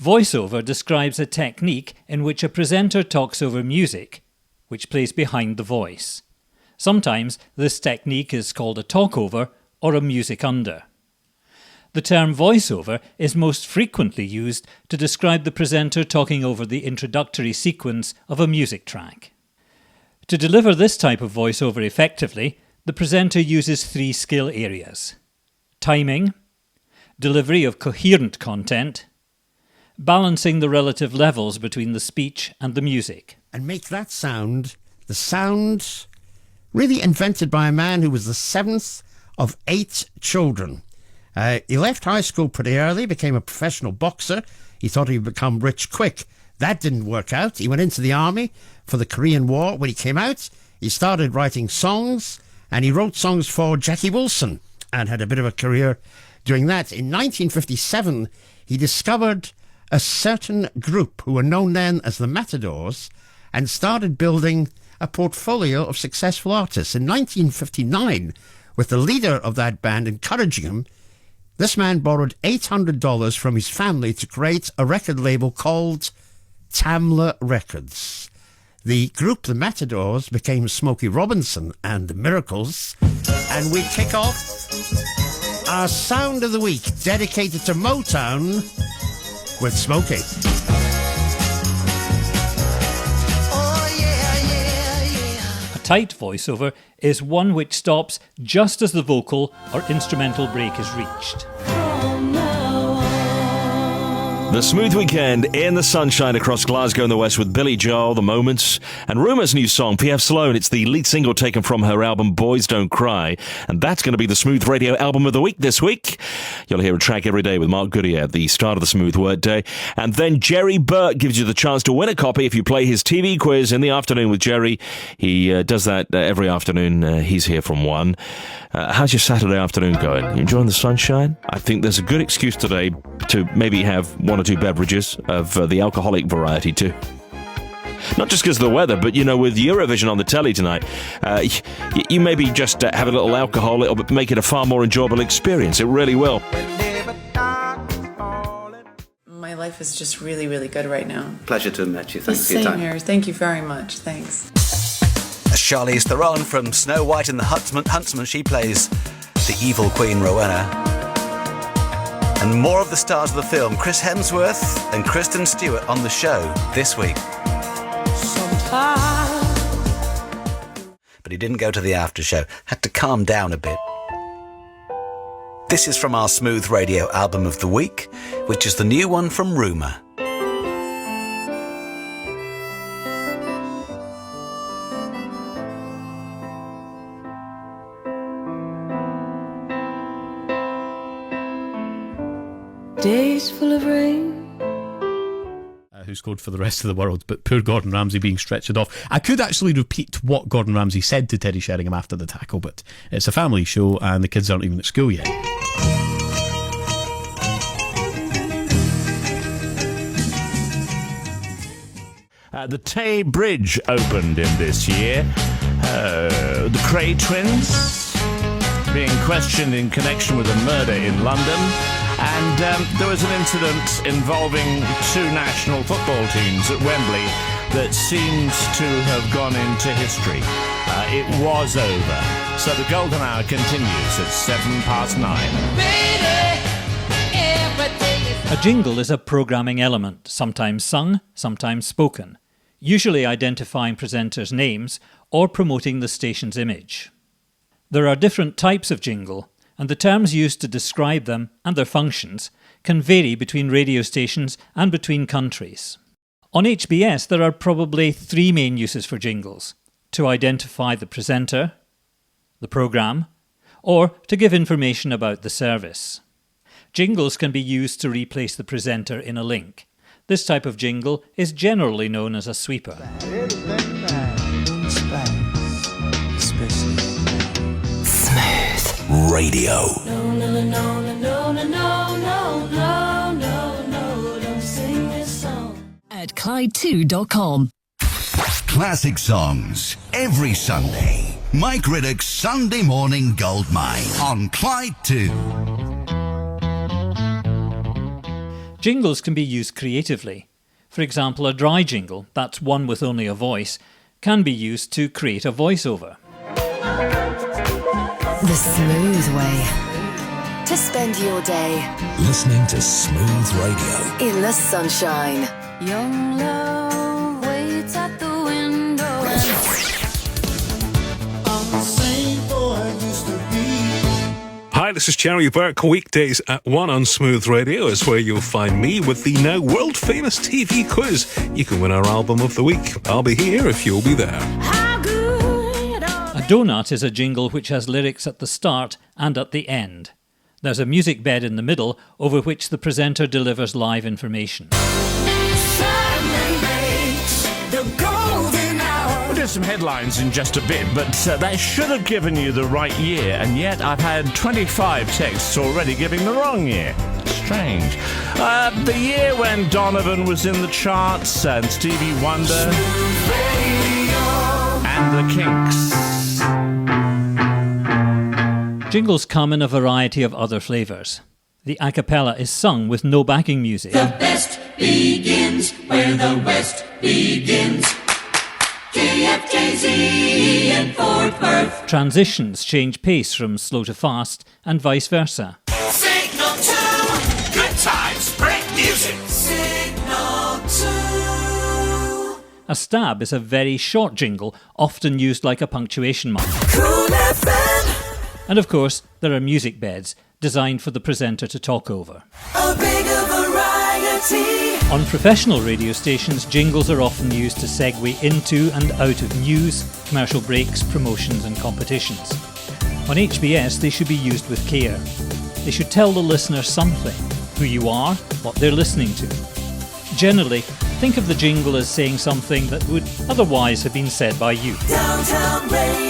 Voiceover describes a technique in which a presenter talks over music, which plays behind the voice. Sometimes this technique is called a talkover or a music under. The term voiceover is most frequently used to describe the presenter talking over the introductory sequence of a music track. To deliver this type of voiceover effectively, the presenter uses 3 skill areas: timing, delivery of coherent content, balancing the relative levels between the speech and the music. And make that sound, the sound really invented by a man who was the 7th of 8 children. He left high school pretty early, became a professional boxer. He thought he'd become rich quick. That didn't work out. He went into the army for the Korean War. When he came out, he started writing songs, and he wrote songs for Jackie Wilson and had a bit of a career doing that. In 1957, he discovered a certain group who were known then as the Matadors and started building a portfolio of successful artists. In 1959, with the leader of that band encouraging him, this man borrowed $800 from his family to create a record label called Tamla Records. The group, the Matadors, became Smokey Robinson and the Miracles, and we kick off our Sound of the Week, dedicated to Motown, with Smokey. A tight voiceover is one which stops just as the vocal or instrumental break is reached. The smooth weekend in the sunshine across Glasgow and the West with Billy Joel, The Moments, and Rumour's new song, P.F. Sloan. It's the lead single taken from her album Boys Don't Cry, and that's going to be the Smooth Radio Album of the Week this week. You'll hear a track every day with Mark Goodyear at the start of the Smooth Word Day, and then Jerry Burt gives you the chance to win a copy if you play his TV quiz in the afternoon with Jerry. He does that every afternoon. He's here from 1. How's your Saturday afternoon going? You enjoying the sunshine? I think there's a good excuse today to maybe have 1 or 2 beverages of the alcoholic variety too. Not just because of the weather, but, you know, with Eurovision on the telly tonight, you maybe just have a little alcohol. It'll make it a far more enjoyable experience. It really will. My life is just really, really good right now. Pleasure to have met you. Thanks for your Same time. here. Thank you very much. Thanks. Charlize Theron from Snow White and the Huntsman. She plays the evil Queen Rowena. And more of the stars of the film, Chris Hemsworth and Kristen Stewart, on the show this week. But he didn't go to the after show. Had to calm down a bit. This is from our Smooth Radio Album of the Week, which is the new one from Rumour. Days full of rain. Who scored for the rest of the world, but poor Gordon Ramsay being stretched off. I could actually repeat what Gordon Ramsay said to Teddy Sheringham after the tackle, but it's a family show and the kids aren't even at school yet. The Tay Bridge opened in this year. The Cray twins being questioned in connection with a murder in London. And there was an incident involving 2 national football teams at Wembley that seems to have gone into history. It was over. So the golden hour continues at 9:07. A jingle is a programming element, sometimes sung, sometimes spoken, usually identifying presenters' names or promoting the station's image. There are different types of jingle, and the terms used to describe them and their functions can vary between radio stations and between countries. On HBS there are probably 3 main uses for jingles: to identify the presenter, the programme, or to give information about the service. Jingles can be used to replace the presenter in a link. This type of jingle is generally known as a sweeper. Radio. No, no, no, no, no, no, no, no, no, no, no, don't sing this song. At Clyde2.com. Classic songs every Sunday. Mike Riddick's Sunday Morning Goldmine on Clyde 2. Jingles can be used creatively. For example, a dry jingle, that's one with only a voice, can be used to create a voiceover. The smooth way to spend your day. Listening to Smooth Radio. In the sunshine. Young love waits at the window Hi, this is Cherry Burke. Weekdays at 1 on Smooth Radio is where you'll find me with the now world-famous TV quiz. You can win our album of the week. I'll be here if you'll be there. A donut is a jingle which has lyrics at the start and at the end. There's a music bed in the middle over which the presenter delivers live information. We'll do some headlines in just a bit, but that should have given you the right year, and yet I've had 25 texts already giving the wrong year. Strange. The year when Donovan was in the charts, and Stevie Wonder, and the Kinks. Jingles come in a variety of other flavours. The a cappella is sung with no backing music. The best begins where the West begins. KFJZ in Fort Worth. Transitions change pace from slow to fast and vice versa. Signal 2. Good times, great music. Signal 2. A stab is a very short jingle, often used like a punctuation mark. Cool FM. And of course, there are music beds, designed for the presenter to talk over. A bigger variety. On professional radio stations, jingles are often used to segue into and out of news, commercial breaks, promotions and competitions. On HBS, they should be used with care. They should tell the listener something, who you are, what they're listening to. Generally, think of the jingle as saying something that would otherwise have been said by you. Downtown Radio.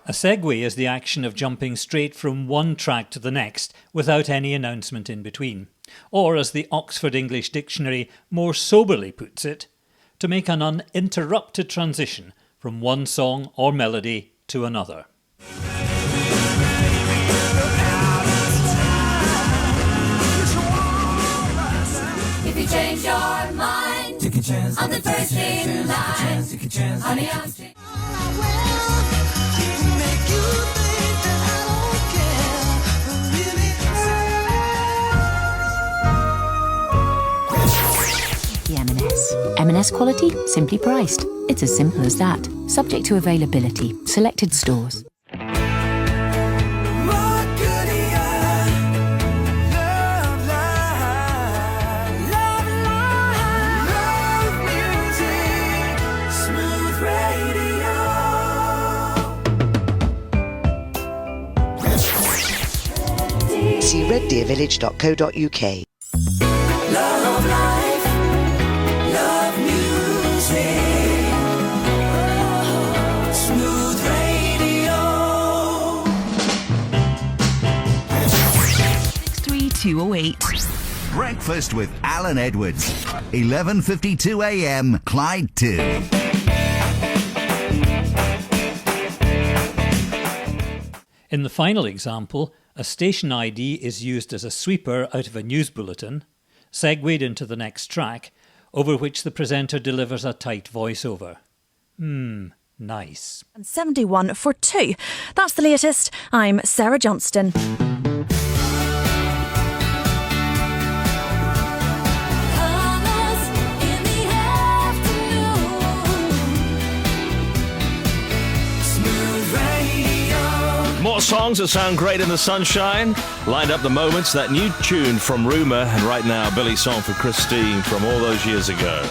A segue is the action of jumping straight from one track to the next without any announcement in between. Or, as the Oxford English Dictionary more soberly puts it, to make an uninterrupted transition from one song or melody to another. If you change your mind, take a chance. I'm the first in line. Honey, I'm The M&S quality, simply priced. It's as simple as that. Subject to availability. Selected stores. See reddeervillage.co.uk. love life, love music, Smooth Radio. 63208. Breakfast with Alan Edwards. 11:52 a.m. Clyde 2. In the final example, a station ID is used as a sweeper out of a news bulletin, segued into the next track, over which the presenter delivers a tight voiceover. Nice. And 71 for 2. That's the latest. I'm Sarah Johnston. More songs that sound great in the sunshine. Lined up the moments, that new tune from Rumour, and right now Billy's song for Christine from all those years ago.